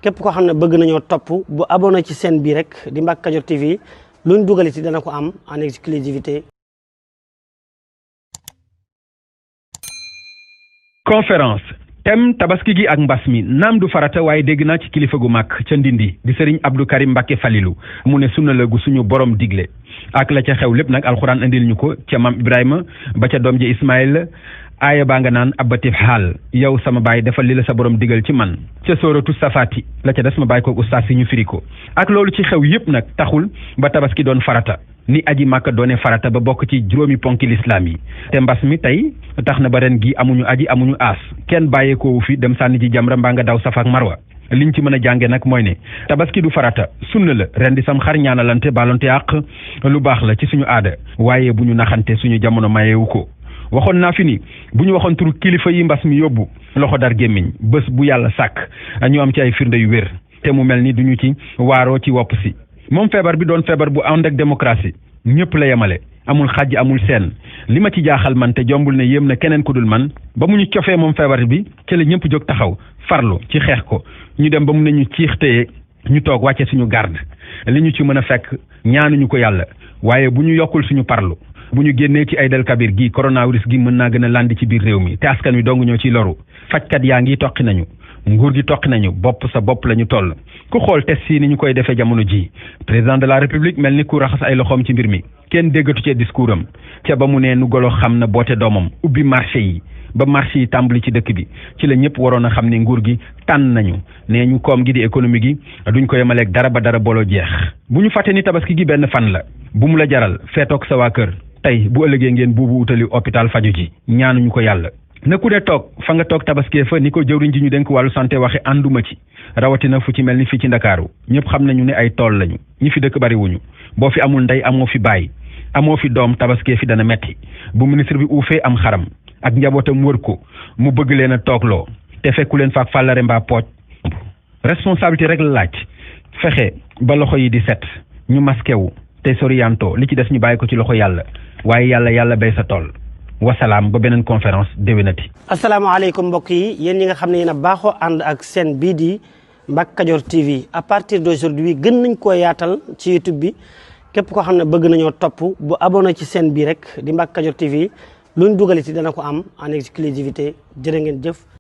képp koo xam ne bëgg nañoo topp bu abonné ci chaîne bi rek di Mbacke Kadior TV luñ dugaliti dana ko am en exclusivité. Conférence thème tabaski gi ak mbas mi naam du farata waaye dégg naa ci kilifa gu mag ca Ndindi di Serigne Abdou Karim Mbacke Falilou mu ne sunna la gu suñu borom digle ak la ca xew lépp nag alxuraan indil ñu ko ca maam Ibrahima ba ca doom ji Ismaïl aaya baa nga naan abatif xaal yow sama baay defal li la sa borom digal ci man ca sóoratu safaati la ca des ma bàyyi ko ustaas yi ñu firi ko ak loolu ci xew yépp nag taxul ba tabaski doon farata ni aji màkka doone farata ba bokk ci juróomi ponki lislaam yi te mbas mi tey tax na ba ren gi amuñu aji amuñu aas kenn bàyyeekoowu fi dem sànni ci jamra mbaa nga daw safa ak marwa liñ ci mën a jànge nag mooy ne tabaski du farata sunna la ren di sam xar ñaanalante balonte àq lu baax la ci suñu aada waaye bu ñu naxante suñu jamono mayewu ko waxoon naa fi ni bu ñu waxoon turu kilifa yi mbas mi yóbbu loxo dar gémmiñ bés bu yàlla sàkk ñu am ci ay firnde yu wér te mu mel ni duñu ci waaroo ci wopp si moom feebar bi doon feebar bu ànd ak démocratie ñëpp la yemale amul xàjj amul seen li ma ci jaaxal man te jombul ne yéem na keneen ku dul man ba mu ñu cofee moom feebar bi ci la ñëpp jóg taxaw farlu ci xeex ko ñu dem ba mu ne ñu ciix téye ñu toog wàcce suñu garde li ñu ci mën a fekk ñaanuñu ko yàlla waaye bu ñu yokkul suñu parlu bu ñu génnee ci Aïd el Kabir gi coronavirus gi mën naa gën a landi ci biir réew mi te askan wi dong ñoo ciy loru fajkat yaa ngi toqi nañu nguur gi toqi nañu bopp sa bopp la ñu toll ku xool test yi ni ñu koy defee jamono ji président de la république mel ni ku raxas ay loxoom ci mbir mi kenn déggatu ci discours am ca ba mu ne nu golo xam na boote doomam ubbi marché yi ba marché yi tàmbali ci dëkk bi ci la ñëpp waroon a xam ne nguur gi tànn nañu nee ñu koom gi di économie gi duñ ko yemaleeg dara ba dara booloo jeex bu ñu fàtte ni tabaski gi benn fan la bu mu la jaral feetoog sa waa kër tey bu ëllëgee ngeen buubu utali hôpital faju ji ñaanuñu ko yàlla na ku ne toog fa nga toog tabaskee fa ni ko jëwriñ ji ñu dénk wàllu santé waxe ànduma ci rawatina fu ci mel ni fii ci Ndakaaru ñëpp xam nañu ne ay tool lañu ñi fi dëkk bariwuñu boo fi amul ndey amoo fi baay amoo fi doom tabaskee fi dana metti bu ministre bi uufee am xaram ak njabootam wër ko mu bëgg leen a toogloo te fekku leen faak fàllare mbaa pooj responsabilité rek la laaj fexe ba loxo yi di set ñu masqué wu te soriyanto li ci des ñu bàyyi ko ci loxo yàlla waaye yàlla bay sa tool wasalaam ba beneen conférence déwénati. asalaamaaleykum mbokk yi yéen ñi nga xam ne yéen a baaxoo ànd ak seen bii di Mbacke Kadior TV à partir d'aujourd'hui gën nañ koo yaatal ci YouTube bi képp koo xam ne bëgg nañoo topp bu abonné ci seen bii rek di Mbacke Kadior TV luñ dugaliti dana ko am en exclusivité jërë ngeen jëf.